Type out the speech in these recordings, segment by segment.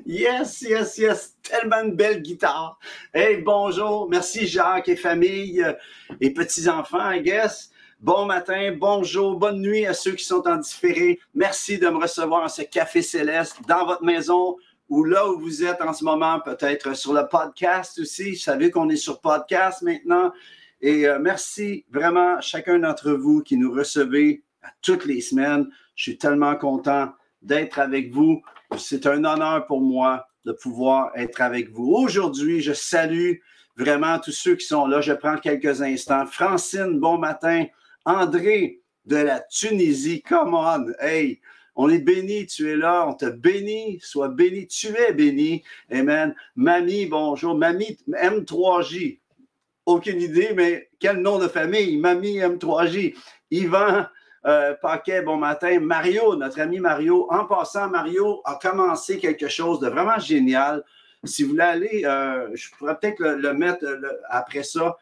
Yes, yes, yes. Tellement une belle guitare. Hey, bonjour. Merci Jacques et famille et petits-enfants, I guess. Bon matin, bonjour, bonne nuit à ceux qui sont en différé. Merci de me recevoir en ce café céleste dans votre maison ou là où vous êtes en ce moment, peut-être sur le podcast aussi. Vous savez qu'on est sur podcast maintenant. Et merci vraiment à chacun d'entre vous qui nous recevez à toutes les semaines. Je suis tellement content d'être avec vous. C'est un honneur pour moi de pouvoir être avec vous. Aujourd'hui, je salue vraiment tous ceux qui sont là. Je prends quelques instants. Francine, bon matin. André de la Tunisie, come on. Hey, on est béni, tu es là. On te bénit. Sois béni. Tu es béni. Amen. Mamie, bonjour. Mamie M3J. Aucune idée, mais quel nom de famille? Mamie M3J. Yvan Paquet, bon matin. Mario, notre ami Mario. En passant, Mario a commencé quelque chose de vraiment génial. Si vous voulez aller, je pourrais peut-être le mettre après ça,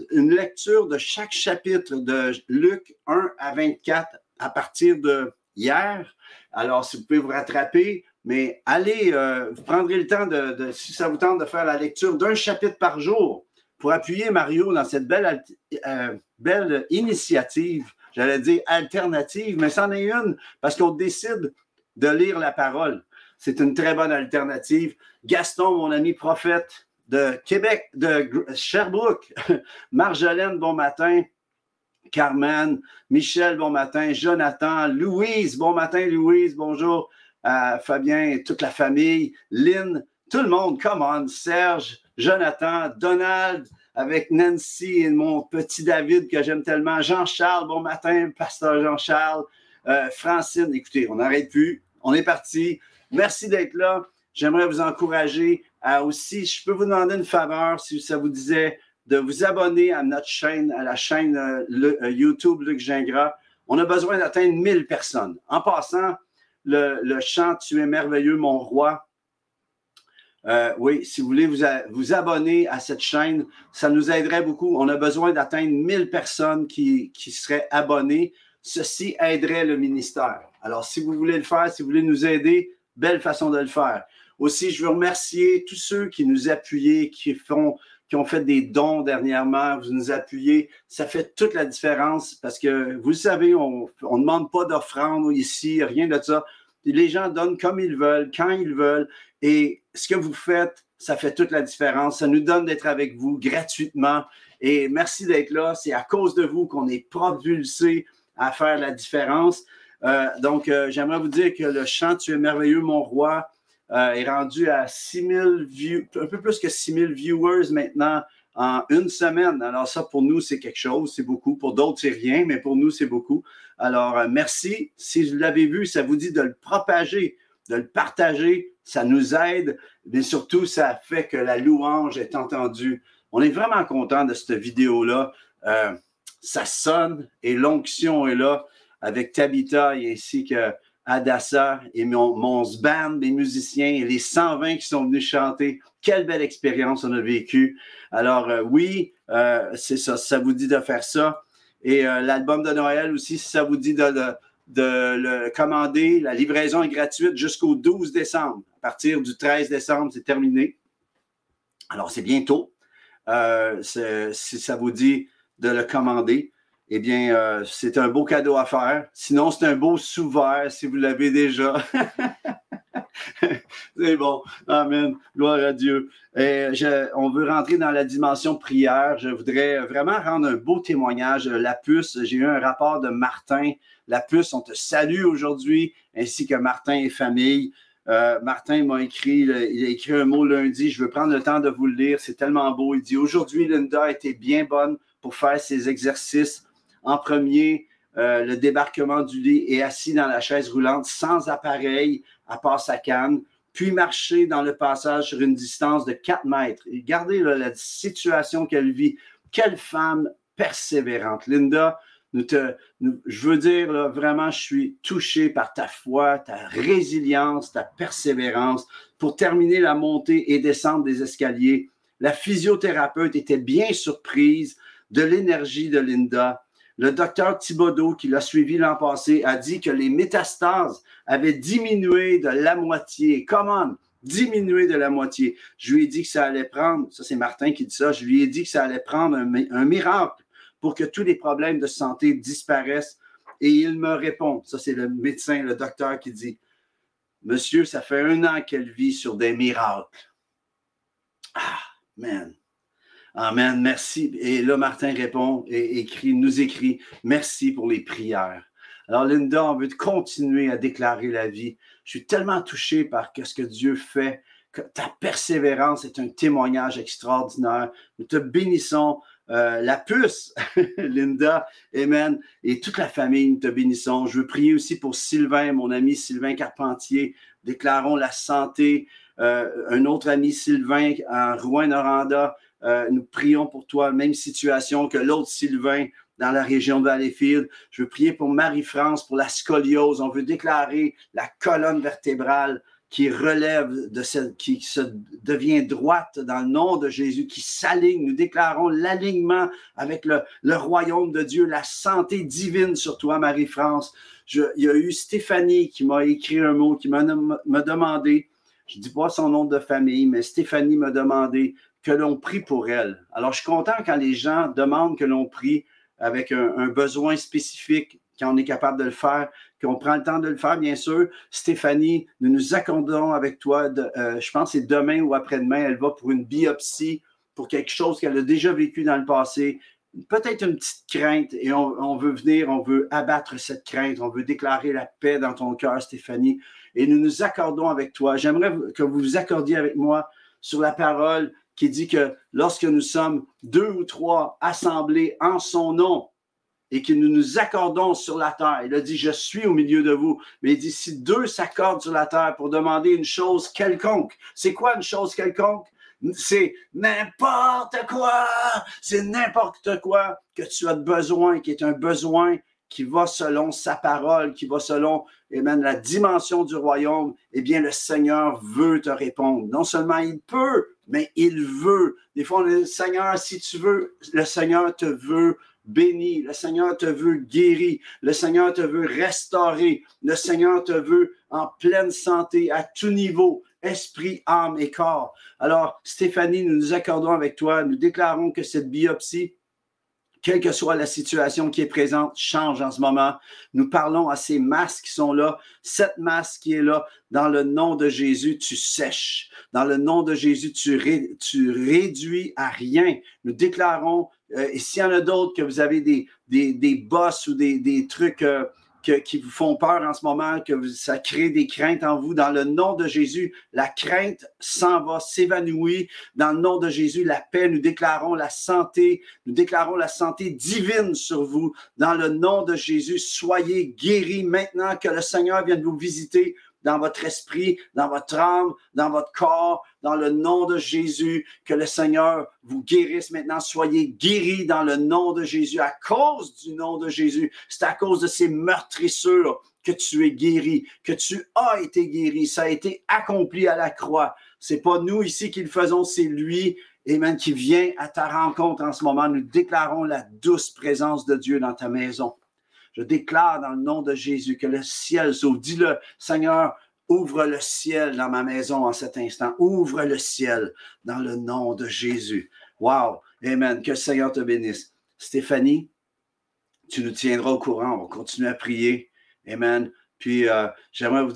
une lecture de chaque chapitre de Luc 1 à 24 à partir de hier. Alors, si vous pouvez vous rattraper, mais allez, vous prendrez le temps si ça vous tente de faire la lecture d'un chapitre par jour pour appuyer Mario dans cette belle initiative. J'allais dire alternative, mais c'en est une parce qu'on décide de lire la parole. C'est une très bonne alternative. Gaston, mon ami prophète de Québec, de Sherbrooke. Marjolaine, bon matin. Carmen, Michel, bon matin. Jonathan, Louise, bon matin, Louise. Bonjour à Fabien et toute la famille. Lynn, tout le monde, come on. Serge, Jonathan, Donald, avec Nancy et mon petit David que j'aime tellement. Jean-Charles, bon matin, pasteur Jean-Charles. Francine, écoutez, on n'arrête plus. On est parti. Merci d'être là. J'aimerais vous encourager à aussi, je peux vous demander une faveur, si ça vous disait, de vous abonner à notre chaîne, à la chaîne YouTube Luc Gingras. On a besoin d'atteindre 1000 personnes. En passant, le chant « Tu es merveilleux, mon roi », oui, si vous voulez vous abonner à cette chaîne, ça nous aiderait beaucoup. On a besoin d'atteindre 1000 personnes qui seraient abonnées. Ceci aiderait le ministère. Alors, si vous voulez le faire, si vous voulez nous aider, belle façon de le faire. Aussi, je veux remercier tous ceux qui nous appuient, qui ont fait des dons dernièrement. Vous nous appuyez. Ça fait toute la différence parce que, vous le savez, on ne demande pas d'offrande ici, rien de ça. Les gens donnent comme ils veulent, quand ils veulent. Et ce que vous faites, ça fait toute la différence. Ça nous donne d'être avec vous gratuitement. Et merci d'être là. C'est à cause de vous qu'on est propulsé à faire la différence. Donc, j'aimerais vous dire que le chant « Tu es merveilleux, mon roi » est rendu à 6000 views, un peu plus que 6000 viewers maintenant en une semaine. Alors ça, pour nous, c'est quelque chose, c'est beaucoup. Pour d'autres, c'est rien, mais pour nous, c'est beaucoup. Alors, merci. Si vous l'avez vu, ça vous dit de le propager, de le partager. Ça nous aide, mais surtout, ça fait que la louange est entendue. On est vraiment content de cette vidéo-là. Ça sonne et l'onction est là avec Tabitha et ainsi que Adassa et mon band, mes musiciens et les 120 qui sont venus chanter. Quelle belle expérience on a vécue. Alors, oui, c'est ça. Si ça vous dit de faire ça. Et l'album de Noël aussi, si ça vous dit de le commander, la livraison est gratuite jusqu'au 12 décembre. À partir du 13 décembre, c'est terminé. Alors, c'est bientôt. Si ça vous dit de le commander, eh bien, c'est un beau cadeau à faire. Sinon, c'est un beau sous-verre si vous l'avez déjà. C'est bon. Amen. Gloire à Dieu. Et on veut rentrer dans la dimension prière. Je voudrais vraiment rendre un beau témoignage. La puce, j'ai eu un rapport de Martin. La puce, on te salue aujourd'hui, ainsi que Martin et famille. Martin m'a écrit, il a écrit un mot lundi. Je veux prendre le temps de vous le lire. C'est tellement beau. Il dit « Aujourd'hui, Linda a été bien bonne pour faire ses exercices. En premier, le débarquement du lit et assis dans la chaise roulante sans appareil à part sa canne, puis marcher dans le passage sur une distance de 4 mètres. Et regardez là, la situation qu'elle vit. Quelle femme persévérante. Linda, je veux dire, là, vraiment, je suis touché par ta foi, ta résilience, ta persévérance pour terminer la montée et descente des escaliers. La physiothérapeute était bien surprise de l'énergie de Linda. Le docteur Thibodeau, qui l'a suivi l'an passé, a dit que les métastases avaient diminué de la moitié. Come on! diminué de la moitié. Je lui ai dit que ça allait prendre, ça c'est Martin qui dit ça, je lui ai dit que ça allait prendre un miracle pour que tous les problèmes de santé disparaissent. Et il me répond, ça c'est le médecin, le docteur qui dit, monsieur, ça fait 1 an qu'elle vit sur des miracles. Ah, man. Amen, merci. Et là, Martin répond et nous écrit, merci pour les prières. Alors, Linda, on veut continuer à déclarer la vie. Je suis tellement touché par ce que Dieu fait, que ta persévérance est un témoignage extraordinaire. Nous te bénissons. La puce, Linda, amen, et toute la famille, nous te bénissons. Je veux prier aussi pour Sylvain, mon ami Sylvain Carpentier. Déclarons la santé. Un autre ami Sylvain en Rouyn-Noranda. Nous prions pour toi, même situation que l'autre Sylvain dans la région de Valleyfield. Je veux prier pour Marie-France, pour la scoliose. On veut déclarer la colonne vertébrale qui relève, qui se devient droite dans le nom de Jésus, qui s'aligne. Nous déclarons l'alignement avec le royaume de Dieu, la santé divine sur toi, Marie-France. Il y a eu Stéphanie qui m'a écrit un mot, qui m'a demandé, je ne dis pas son nom de famille, mais Stéphanie m'a demandé que l'on prie pour elle. Alors, je suis content quand les gens demandent que l'on prie avec un besoin spécifique, quand on est capable de le faire, qu'on prend le temps de le faire, bien sûr. Stéphanie, nous nous accordons avec toi, je pense que c'est demain ou après-demain, elle va pour une biopsie, pour quelque chose qu'elle a déjà vécu dans le passé, peut-être une petite crainte, et on veut venir, on veut abattre cette crainte, on veut déclarer la paix dans ton cœur, Stéphanie, et nous nous accordons avec toi. J'aimerais que vous vous accordiez avec moi sur la parole qui dit que lorsque nous sommes 2 ou 3 assemblés en son nom et que nous nous accordons sur la terre, il a dit, je suis au milieu de vous. Mais il dit, si 2 s'accordent sur la terre pour demander une chose quelconque, c'est quoi une chose quelconque? C'est n'importe quoi, c'est n'importe quoi que tu as besoin, qui est un besoin qui va selon sa parole, qui va selon la dimension du royaume, eh bien, le Seigneur veut te répondre. Non seulement il peut, mais il veut. Des fois, on dit, Seigneur, si tu veux, le Seigneur te veut béni, le Seigneur te veut guéri, le Seigneur te veut restaurer, le Seigneur te veut en pleine santé à tout niveau, esprit, âme et corps. Alors, Stéphanie, nous nous accordons avec toi, nous déclarons que cette biopsie, quelle que soit la situation qui est présente, change en ce moment. Nous parlons à ces masses qui sont là. Cette masse qui est là, dans le nom de Jésus, tu sèches. Dans le nom de Jésus, tu réduis à rien. Nous déclarons, et s'il y en a d'autres, que vous avez des bosses ou des trucs qui vous font peur en ce moment, ça crée des craintes en vous. Dans le nom de Jésus, la crainte s'en va, s'évanouir. Dans le nom de Jésus, la paix, nous déclarons la santé divine sur vous. Dans le nom de Jésus, soyez guéris maintenant que le Seigneur vient de vous visiter dans votre esprit, dans votre âme, dans votre corps, dans le nom de Jésus, que le Seigneur vous guérisse maintenant. Soyez guéris dans le nom de Jésus, à cause du nom de Jésus. C'est à cause de ces meurtrissures que tu es guéri, que tu as été guéri. Ça a été accompli à la croix. C'est pas nous ici qui le faisons, c'est lui, amen, qui vient à ta rencontre en ce moment. Nous déclarons la douce présence de Dieu dans ta maison. Je déclare dans le nom de Jésus que le ciel s'ouvre. Dis-le, Seigneur, ouvre le ciel dans ma maison en cet instant. Ouvre le ciel dans le nom de Jésus. Wow! Amen. Que le Seigneur te bénisse. Stéphanie, tu nous tiendras au courant. On va continuer à prier. Amen. Puis, j'aimerais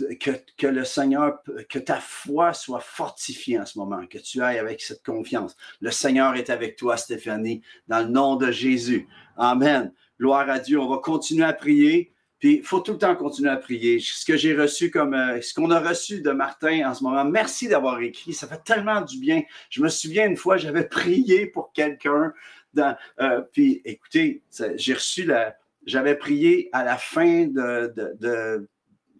que le Seigneur, que ta foi soit fortifiée en ce moment, que tu ailles avec cette confiance. Le Seigneur est avec toi, Stéphanie, dans le nom de Jésus. Amen. Gloire à Dieu. On va continuer à prier. Puis, il faut tout le temps continuer à prier. Ce que j'ai reçu ce qu'on a reçu de Martin en ce moment, merci d'avoir écrit. Ça fait tellement du bien. Je me souviens une fois, j'avais prié pour quelqu'un. Puis, écoutez, j'avais prié à la fin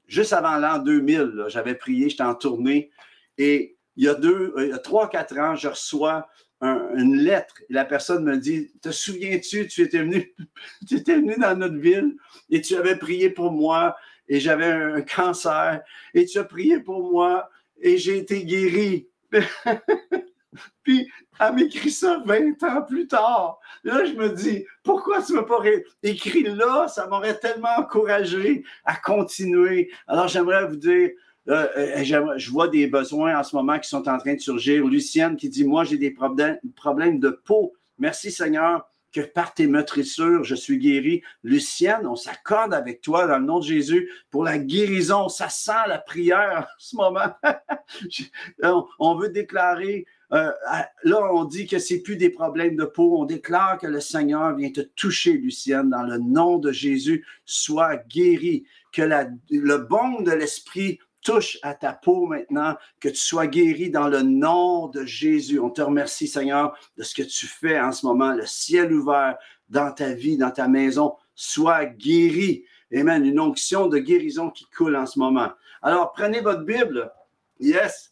juste avant l'an 2000. J'avais prié, j'étais en tournée. Et il y a 3-4 ans, je reçois une lettre et la personne me dit, te souviens-tu, tu étais venu dans notre ville et tu avais prié pour moi et j'avais un cancer et tu as prié pour moi et j'ai été guéri. Puis, elle m'écrit ça 20 ans plus tard. Là, je me dis, pourquoi tu ne m'as pas écrit là? Ça m'aurait tellement encouragé à continuer. Alors, j'aimerais vous dire, Je vois des besoins en ce moment qui sont en train de surgir. Lucienne qui dit, moi, j'ai des problèmes de peau. Merci Seigneur que par tes meurtrissures, je suis guéri. Lucienne, on s'accorde avec toi dans le nom de Jésus pour la guérison. Ça sent la prière en ce moment. On veut déclarer, là, on dit que c'est plus des problèmes de peau. On déclare que le Seigneur vient te toucher, Lucienne, dans le nom de Jésus. Sois guéri. Que le baume de l'Esprit touche à ta peau maintenant, que tu sois guéri dans le nom de Jésus. On te remercie, Seigneur, de ce que tu fais en ce moment. Le ciel ouvert dans ta vie, dans ta maison. Sois guéri. Amen. Une onction de guérison qui coule en ce moment. Alors, prenez votre Bible. Yes.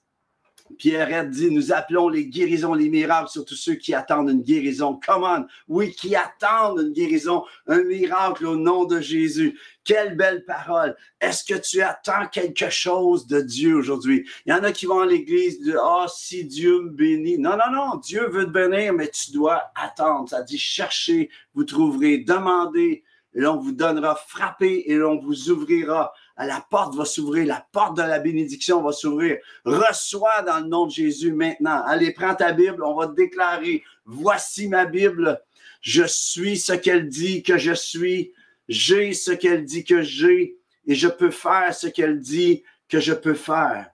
Pierrette dit, nous appelons les guérisons, les miracles sur tous ceux qui attendent une guérison. Come on. Oui, qui attendent une guérison, un miracle au nom de Jésus. Quelle belle parole. Est-ce que tu attends quelque chose de Dieu aujourd'hui? Il y en a qui vont à l'église, de ah, si Dieu me bénit. Non, non, non. Dieu veut te bénir, mais tu dois attendre. Ça dit, cherchez, vous trouverez, demandez, et l'on vous donnera, frappez, et l'on vous ouvrira. La porte va s'ouvrir, la porte de la bénédiction va s'ouvrir. Reçois dans le nom de Jésus maintenant. Allez, prends ta Bible, on va te déclarer. Voici ma Bible. Je suis ce qu'elle dit que je suis. J'ai ce qu'elle dit que j'ai. Et je peux faire ce qu'elle dit que je peux faire.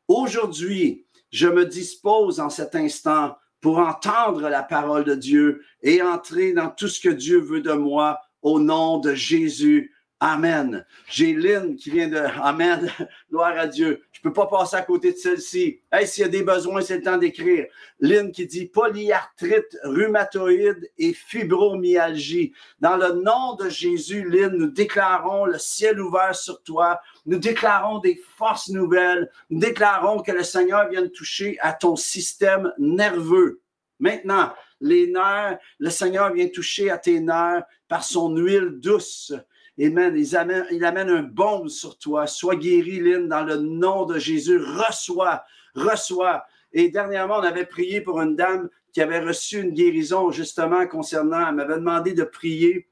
Aujourd'hui, je me dispose en cet instant pour entendre la parole de Dieu et entrer dans tout ce que Dieu veut de moi au nom de Jésus. Amen. J'ai Lynn qui vient de... Amen. Gloire à Dieu. Je ne peux pas passer à côté de celle-ci. Hey, s'il y a des besoins, c'est le temps d'écrire. Lynn qui dit polyarthrite, rhumatoïde et fibromyalgie. Dans le nom de Jésus, Lynn, nous déclarons le ciel ouvert sur toi. Nous déclarons des forces nouvelles. Nous déclarons que le Seigneur vient toucher à ton système nerveux. Maintenant, les nerfs, le Seigneur vient toucher à tes nerfs par son huile douce. Amen. Il amène un baume sur toi. Sois guéri, Lynn, dans le nom de Jésus. Reçois, reçois. Et dernièrement, on avait prié pour une dame qui avait reçu une guérison, justement, concernant, elle m'avait demandé de prier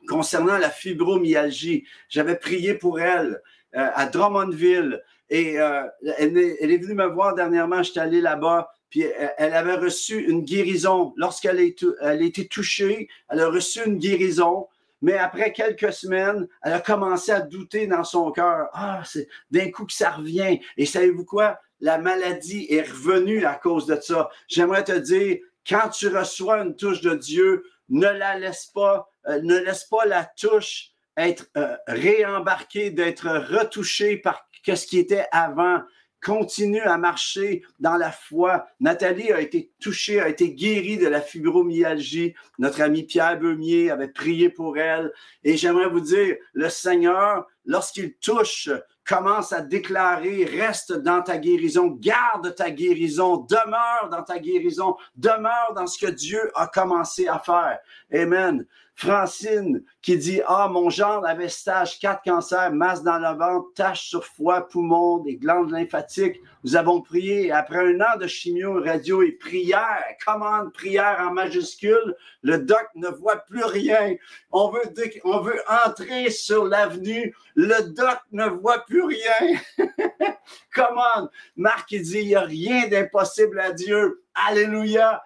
concernant la fibromyalgie. J'avais prié pour elle à Drummondville. Et elle est venue me voir dernièrement, j'étais allé là-bas. Puis elle avait reçu une guérison. Lorsqu'elle a été touchée, elle a reçu une guérison. Mais après quelques semaines, elle a commencé à douter dans son cœur. Ah, c'est d'un coup que ça revient. Et savez-vous quoi? La maladie est revenue à cause de ça. J'aimerais te dire, quand tu reçois une touche de Dieu, ne laisse pas la touche être réembarquée, d'être retouchée par ce qui était avant. Continue à marcher dans la foi. Nathalie a été touchée, a été guérie de la fibromyalgie. Notre ami Pierre Beumier avait prié pour elle. Et j'aimerais vous dire, le Seigneur, lorsqu'il touche, commence à déclarer, reste dans ta guérison, garde ta guérison, demeure dans ta guérison, demeure dans ce que Dieu a commencé à faire. Amen. Francine qui dit « Ah, mon gendre avait stage 4 cancer, masse dans le ventre, tache sur foie, poumon, des glandes lymphatiques. Nous avons prié après un an de chimio, radio et prière. Commande prière en majuscule. Le doc ne voit plus rien. On veut entrer sur l'avenue. Le doc ne voit plus rien. Commande. Marc il dit « Il n'y a rien d'impossible à Dieu. Alléluia. »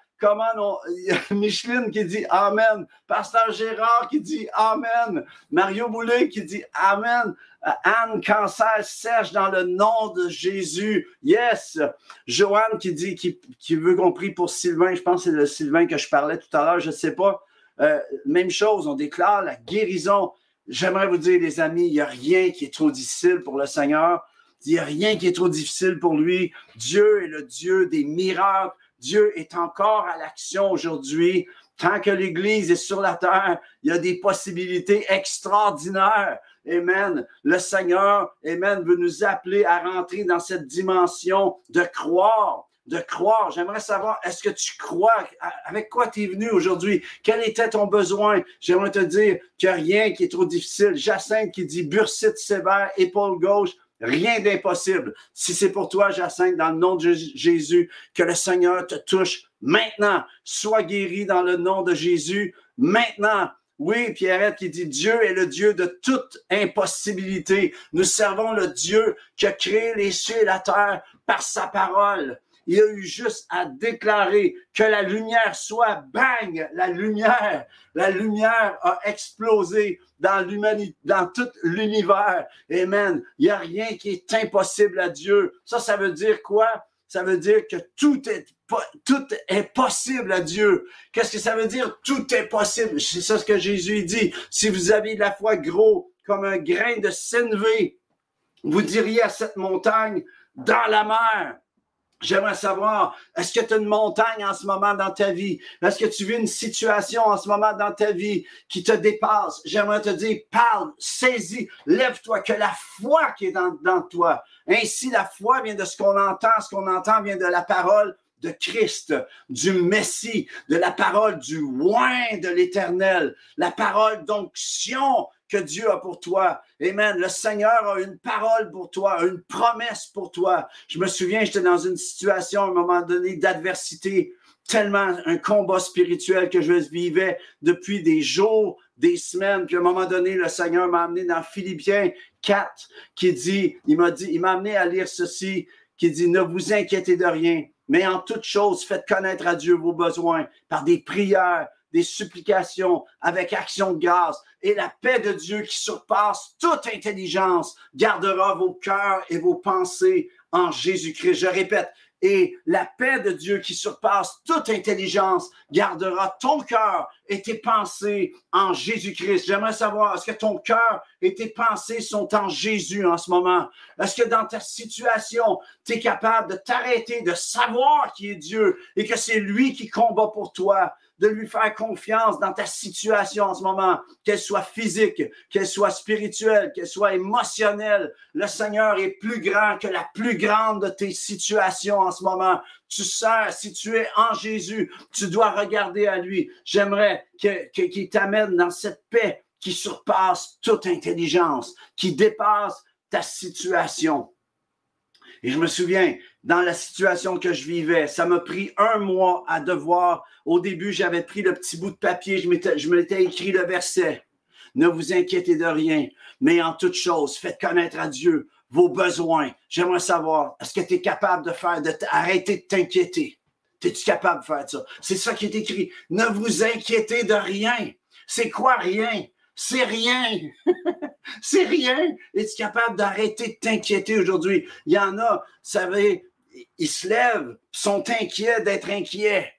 Micheline qui dit Amen. Pasteur Gérard qui dit Amen. Mario Boulay qui dit Amen. Anne, cancer sèche dans le nom de Jésus. Yes. Joanne qui dit, qui veut qu'on prie pour Sylvain. Je pense que c'est le Sylvain que je parlais tout à l'heure. Je ne sais pas. Même chose, on déclare la guérison. J'aimerais vous dire, les amis, il n'y a rien qui est trop difficile pour le Seigneur. Il n'y a rien qui est trop difficile pour lui. Dieu est le Dieu des miracles. Dieu est encore à l'action aujourd'hui. Tant que l'Église est sur la terre, il y a des possibilités extraordinaires. Amen. Le Seigneur, amen, veut nous appeler à rentrer dans cette dimension de croire. De croire. J'aimerais savoir, est-ce que tu crois? Avec quoi tu es venu aujourd'hui? Quel était ton besoin? J'aimerais te dire qu'il n'y a rien qui est trop difficile. Jacinthe qui dit bursite sévère, épaule gauche. Rien d'impossible. Si c'est pour toi, Jacinthe, dans le nom de Jésus, que le Seigneur te touche maintenant. Sois guéri dans le nom de Jésus. Maintenant, Oui, Pierrette qui dit, Dieu est le Dieu de toute impossibilité. Nous servons le Dieu qui a créé les cieux et la terre par sa parole. Il a eu juste à déclarer que la lumière soit, bang, la lumière a explosé dans l'humanité, dans tout l'univers. Amen. Il n'y a rien qui est impossible à Dieu. Ça veut dire quoi? Ça veut dire que tout est possible à Dieu. Qu'est-ce que ça veut dire? Tout est possible. C'est ça ce que Jésus dit. Si vous avez de la foi gros comme un grain de sénévé, vous diriez à cette montagne, dans la mer. J'aimerais savoir, est-ce que tu as une montagne en ce moment dans ta vie? Est-ce que tu vis une situation en ce moment dans ta vie qui te dépasse? J'aimerais te dire, parle, saisis, lève-toi, que la foi qui est dans toi. Ainsi, la foi vient de ce qu'on entend vient de la parole de Christ, du Messie, de la parole du oint de l'Éternel, la parole d'onction que Dieu a pour toi. Amen. Le Seigneur a une parole pour toi, une promesse pour toi. Je me souviens, j'étais dans une situation à un moment donné d'adversité, tellement un combat spirituel que je vivais depuis des jours, des semaines. Puis à un moment donné, le Seigneur m'a amené dans Philippiens 4, il m'a amené à lire ceci, qui dit, ne vous inquiétez de rien, mais en toute chose, faites connaître à Dieu vos besoins par des prières, des supplications, avec action de grâce. Et la paix de Dieu qui surpasse toute intelligence gardera vos cœurs et vos pensées en Jésus-Christ. Je répète, et la paix de Dieu qui surpasse toute intelligence gardera ton cœur et tes pensées en Jésus-Christ. J'aimerais savoir, est-ce que ton cœur et tes pensées sont en Jésus en ce moment? Est-ce que dans ta situation, tu es capable de t'arrêter, de savoir qui est Dieu et que c'est lui qui combat pour toi? De lui faire confiance dans ta situation en ce moment, qu'elle soit physique, qu'elle soit spirituelle, qu'elle soit émotionnelle. Le Seigneur est plus grand que la plus grande de tes situations en ce moment. Tu sais, si tu es en Jésus, tu dois regarder à lui. J'aimerais qu'il t'amène dans cette paix qui surpasse toute intelligence, qui dépasse ta situation. Et je me souviens, dans la situation que je vivais, ça m'a pris 1 mois à devoir. Au début, j'avais pris le petit bout de papier, je m'étais écrit le verset. Ne vous inquiétez de rien, mais en toute chose, faites connaître à Dieu vos besoins. J'aimerais savoir, est-ce que tu es capable arrêter de t'inquiéter? Es-tu capable de faire ça? C'est ça qui est écrit. Ne vous inquiétez de rien. C'est quoi rien? C'est rien. C'est rien. Es-tu capable d'arrêter de t'inquiéter aujourd'hui? Il y en a, vous savez, ils se lèvent, sont inquiets d'être inquiets.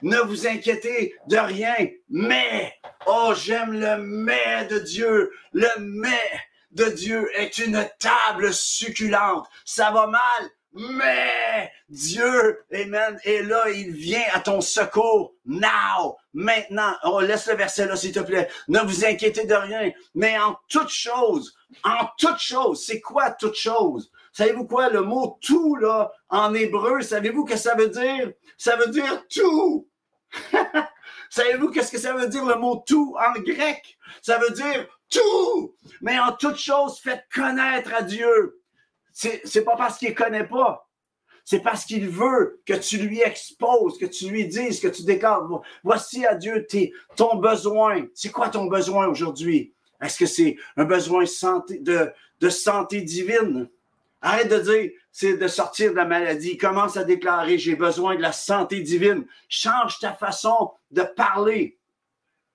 Ne vous inquiétez de rien, mais, oh, j'aime le mais de Dieu. Le mais de Dieu est une table succulente. Ça va mal, mais Dieu, amen, est là, il vient à ton secours, now, maintenant. Oh, laisse le verset là, s'il te plaît. Ne vous inquiétez de rien, mais en toute chose, c'est quoi toute chose? Savez-vous quoi, le mot tout, là, en hébreu, savez-vous que ça veut dire? Ça veut dire tout. Savez-vous qu'est-ce que ça veut dire, le mot tout, en grec? Ça veut dire tout. Mais en toute chose, faites connaître à Dieu. C'est pas parce qu'il ne connaît pas. C'est parce qu'il veut que tu lui exposes, que tu lui dises, que tu déclares. Voici à Dieu ton besoin. C'est quoi ton besoin aujourd'hui? Est-ce que c'est un besoin de santé divine? Arrête de dire, c'est de sortir de la maladie. Commence à déclarer, j'ai besoin de la santé divine. Change ta façon de parler.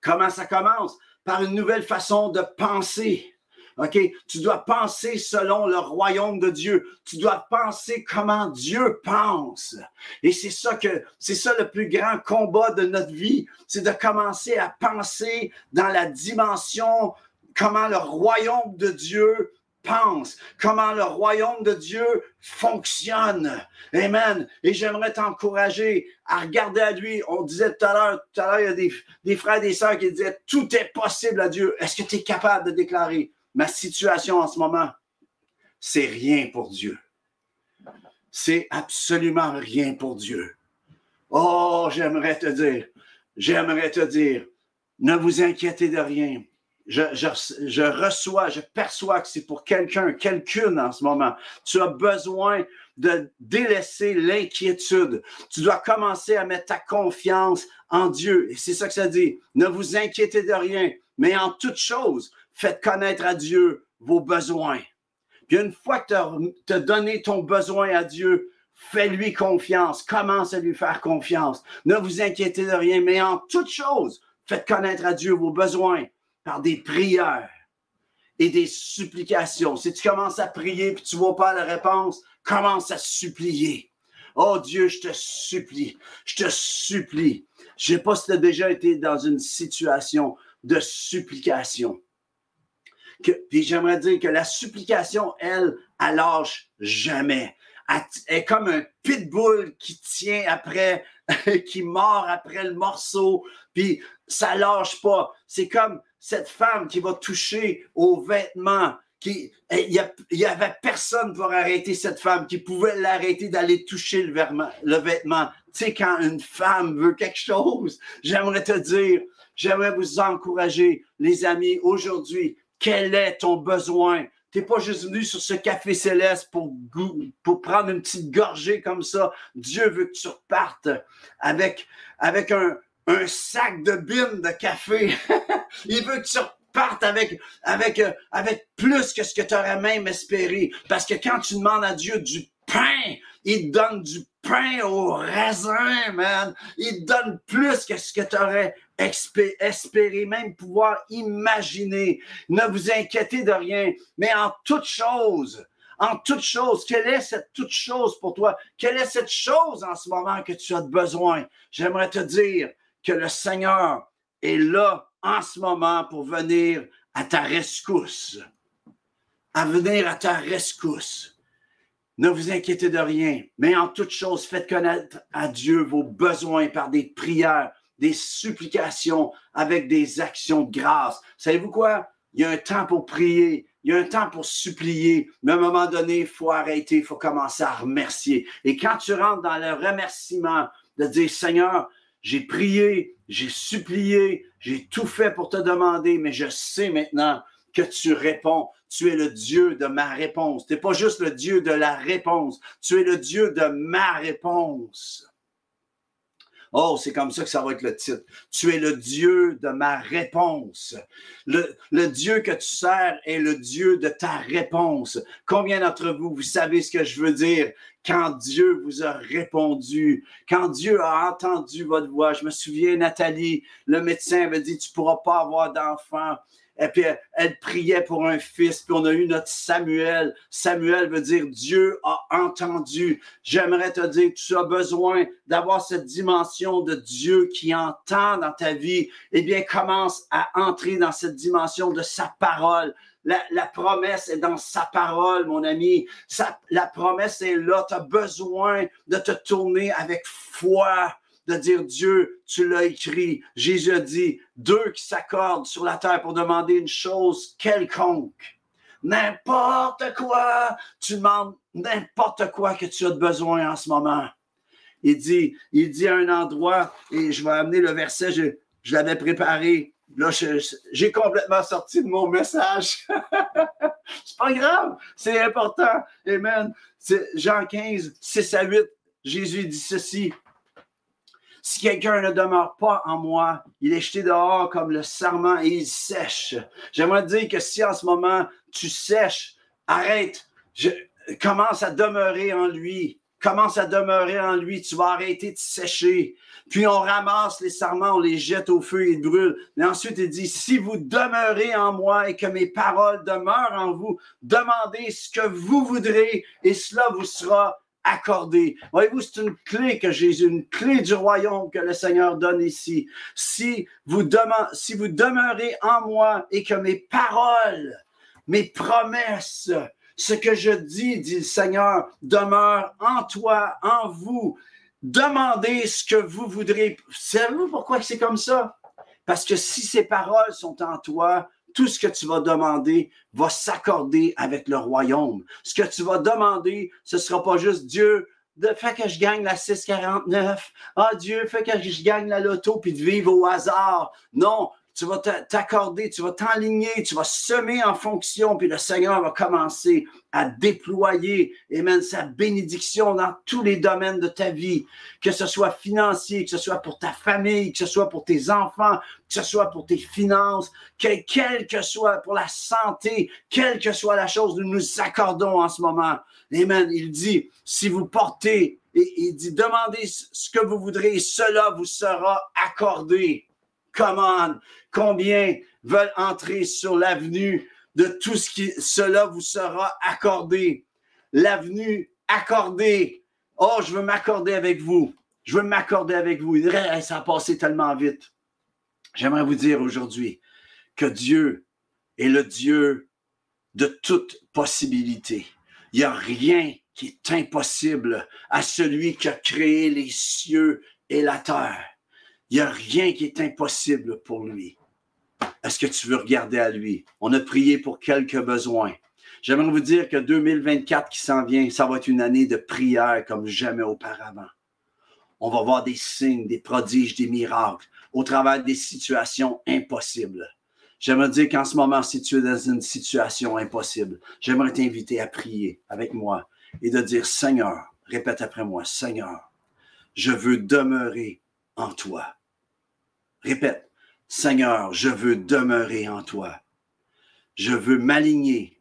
Comment ça commence? Par une nouvelle façon de penser. OK? Tu dois penser selon le royaume de Dieu. Tu dois penser comment Dieu pense. Et c'est ça le plus grand combat de notre vie. C'est de commencer à penser dans la dimension, comment le royaume de Dieu pense, comment le royaume de Dieu fonctionne. Amen. Et j'aimerais t'encourager à regarder à lui. On disait tout à l'heure, il y a des frères et des sœurs qui disaient, tout est possible à Dieu. Est-ce que tu es capable de déclarer, ma situation en ce moment, c'est rien pour Dieu. C'est absolument rien pour Dieu. Oh, j'aimerais te dire, ne vous inquiétez de rien. Je perçois que c'est pour quelqu'une en ce moment. Tu as besoin de délaisser l'inquiétude. Tu dois commencer à mettre ta confiance en Dieu. Et c'est ça que ça dit. Ne vous inquiétez de rien, mais en toute chose, faites connaître à Dieu vos besoins. Puis une fois que tu as donné ton besoin à Dieu, fais-lui confiance. Commence à lui faire confiance. Ne vous inquiétez de rien, mais en toute chose, faites connaître à Dieu vos besoins par des prières et des supplications. Si tu commences à prier et tu ne vois pas la réponse, commence à supplier. Oh Dieu, je te supplie, je te supplie. Je ne sais pas si tu as déjà été dans une situation de supplication. Puis j'aimerais dire que la supplication, elle lâche jamais. Elle est comme un pitbull qui tient après, qui mord après le morceau, puis ça lâche pas. C'est comme cette femme qui va toucher aux vêtements. Il y avait personne pour arrêter cette femme qui pouvait l'arrêter d'aller toucher le vêtement. Tu sais, quand une femme veut quelque chose, j'aimerais te dire, j'aimerais vous encourager, les amis, aujourd'hui, quel est ton besoin? Tu n'es pas juste venu sur ce café céleste pour prendre une petite gorgée comme ça. Dieu veut que tu repartes avec un sac de bines de café. Il veut que tu repartes avec plus que ce que tu aurais même espéré. Parce que quand tu demandes à Dieu du pain, il te donne du pain au raisin, man. Il te donne plus que ce que tu aurais espéré, même pouvoir imaginer. Ne vous inquiétez de rien, mais en toute chose, quelle est cette toute chose pour toi? Quelle est cette chose en ce moment que tu as besoin? J'aimerais te dire que le Seigneur est là en ce moment pour venir à ta rescousse. À venir à ta rescousse. Ne vous inquiétez de rien, mais en toute chose, faites connaître à Dieu vos besoins par des prières, des supplications, avec des actions de grâce. Savez-vous quoi? Il y a un temps pour prier, il y a un temps pour supplier, mais à un moment donné, il faut arrêter, il faut commencer à remercier. Et quand tu rentres dans le remerciement, de dire, Seigneur, j'ai prié, j'ai supplié, j'ai tout fait pour te demander, mais je sais maintenant que tu réponds. Tu es le Dieu de ma réponse. Tu n'es pas juste le Dieu de la réponse. Tu es le Dieu de ma réponse. Oh, c'est comme ça que ça va être le titre. Tu es le Dieu de ma réponse. Le Dieu que tu sers est le Dieu de ta réponse. Combien d'entre vous, vous savez ce que je veux dire? Quand Dieu vous a répondu, quand Dieu a entendu votre voix. Je me souviens, Nathalie, le médecin avait dit, tu ne pourras pas avoir d'enfant. Et puis, elle priait pour un fils, puis on a eu notre Samuel. Samuel veut dire Dieu a entendu. J'aimerais te dire, tu as besoin d'avoir cette dimension de Dieu qui entend dans ta vie. Eh bien, commence à entrer dans cette dimension de sa parole. La promesse est dans sa parole, mon ami. La promesse est là. Tu as besoin de te tourner avec foi. De dire, Dieu, tu l'as écrit. Jésus a dit, deux qui s'accordent sur la terre pour demander une chose quelconque. N'importe quoi, tu demandes n'importe quoi que tu as besoin en ce moment. Il dit à un endroit, et je vais amener le verset, je l'avais préparé. Là, j'ai complètement sorti de mon message. C'est pas grave, c'est important. Amen. C'est Jean 15, 6 à 8. Jésus dit ceci. Si quelqu'un ne demeure pas en moi, il est jeté dehors comme le sarment et il sèche. J'aimerais te dire que si en ce moment tu sèches, arrête, commence à demeurer en lui. Commence à demeurer en lui, tu vas arrêter de sécher. Puis on ramasse les sarments, on les jette au feu et ils brûlent. Et ensuite il dit, si vous demeurez en moi et que mes paroles demeurent en vous, demandez ce que vous voudrez et cela vous sera accordé. Voyez-vous, c'est une clé que Jésus, une clé du royaume que le Seigneur donne ici. Si vous demeurez en moi et que mes paroles, mes promesses, ce que je dis, dit le Seigneur, demeure en toi, en vous. Demandez ce que vous voudrez. Savez-vous pourquoi c'est comme ça? Parce que si ces paroles sont en toi, tout ce que tu vas demander va s'accorder avec le royaume. Ce que tu vas demander, ce ne sera pas juste Dieu, fais que je gagne la 649. Ah, Dieu, fais que je gagne la loto puis de vivre au hasard. Non, tu vas t'accorder, tu vas t'enligner, tu vas semer en fonction, puis le Seigneur va commencer à déployer, amen, sa bénédiction dans tous les domaines de ta vie, que ce soit financier, que ce soit pour ta famille, que ce soit pour tes enfants, que ce soit pour tes finances, quel que soit pour la santé, quelle que soit la chose, nous nous accordons en ce moment. Amen. Il dit, si vous portez, et il dit, demandez ce que vous voudrez, et cela vous sera accordé. Come on. Combien veulent entrer sur l'avenue de tout ce qui, cela vous sera accordé. L'avenue accordée. Oh, je veux m'accorder avec vous. Je veux m'accorder avec vous. Ça a passé tellement vite. J'aimerais vous dire aujourd'hui que Dieu est le Dieu de toute possibilité. Il n'y a rien qui est impossible à celui qui a créé les cieux et la terre. Il n'y a rien qui est impossible pour lui. Est-ce que tu veux regarder à lui? On a prié pour quelques besoins. J'aimerais vous dire que 2024 qui s'en vient, ça va être une année de prière comme jamais auparavant. On va voir des signes, des prodiges, des miracles au travers des situations impossibles. J'aimerais dire qu'en ce moment, si tu es dans une situation impossible, j'aimerais t'inviter à prier avec moi et de dire, Seigneur, répète après moi, Seigneur, je veux demeurer en toi. Répète, Seigneur, je veux demeurer en toi. Je veux m'aligner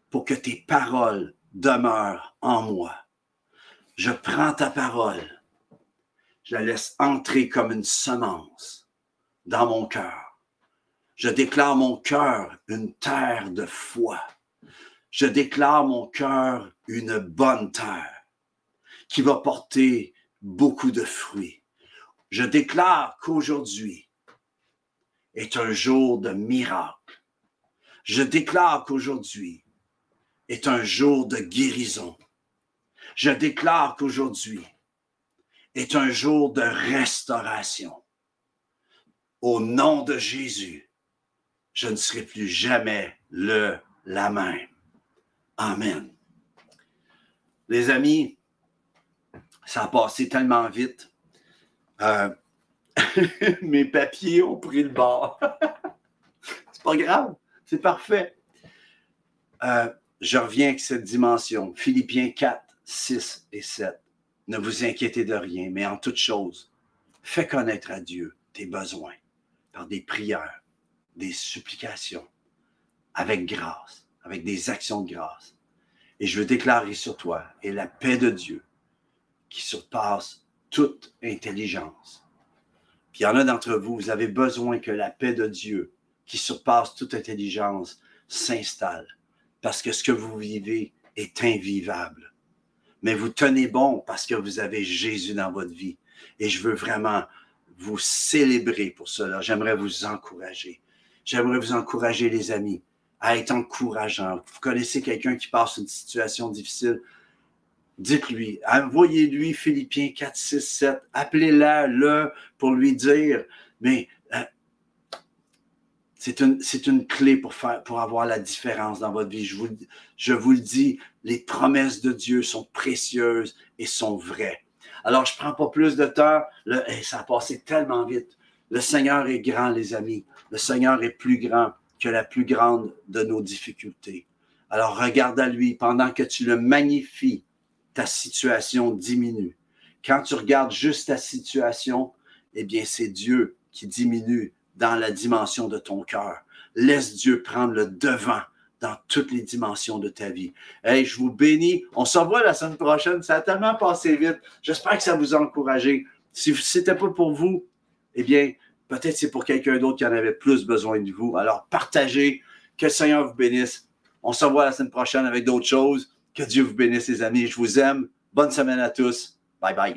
pour que tes paroles demeurent en moi. Je prends ta parole, je la laisse entrer comme une semence dans mon cœur. Je déclare mon cœur une terre de foi. Je déclare mon cœur une bonne terre qui va porter beaucoup de fruits. Je déclare qu'aujourd'hui est un jour de miracle. Je déclare qu'aujourd'hui est un jour de guérison. Je déclare qu'aujourd'hui est un jour de restauration. Au nom de Jésus, je ne serai plus jamais la même. Amen. Les amis, ça a passé tellement vite. Mes papiers ont pris le bord. C'est pas grave, c'est parfait. Je reviens avec cette dimension. Philippiens 4, 6 et 7. Ne vous inquiétez de rien, mais en toute chose, fais connaître à Dieu tes besoins par des prières, des supplications, avec grâce, avec des actions de grâce. Et je veux déclarer sur toi, et la paix de Dieu, qui surpasse toute intelligence. Puis il y en a d'entre vous, vous avez besoin que la paix de Dieu, qui surpasse toute intelligence, s'installe. Parce que ce que vous vivez est invivable. Mais vous tenez bon parce que vous avez Jésus dans votre vie. Et je veux vraiment vous célébrer pour cela. J'aimerais vous encourager. J'aimerais vous encourager, les amis, à être encourageant. Vous connaissez quelqu'un qui passe une situation difficile, dites-lui, envoyez-lui Philippiens 4, 6, 7, appelez-le pour lui dire, mais c'est une clé pour avoir la différence dans votre vie. Je vous le dis, les promesses de Dieu sont précieuses et sont vraies. Alors, je ne prends pas plus de temps. Ça a passé tellement vite. Le Seigneur est grand, les amis. Le Seigneur est plus grand que la plus grande de nos difficultés. Alors, regarde à lui. Pendant que tu le magnifies, ta situation diminue. Quand tu regardes juste ta situation, eh bien, c'est Dieu qui diminue dans la dimension de ton cœur. Laisse Dieu prendre le devant dans toutes les dimensions de ta vie. Hey, je vous bénis. On se revoit la semaine prochaine. Ça a tellement passé vite. J'espère que ça vous a encouragé. Si ce n'était pas pour vous, eh bien, peut-être c'est pour quelqu'un d'autre qui en avait plus besoin de vous. Alors, partagez. Que le Seigneur vous bénisse. On se revoit la semaine prochaine avec d'autres choses. Que Dieu vous bénisse, les amis. Je vous aime. Bonne semaine à tous. Bye bye.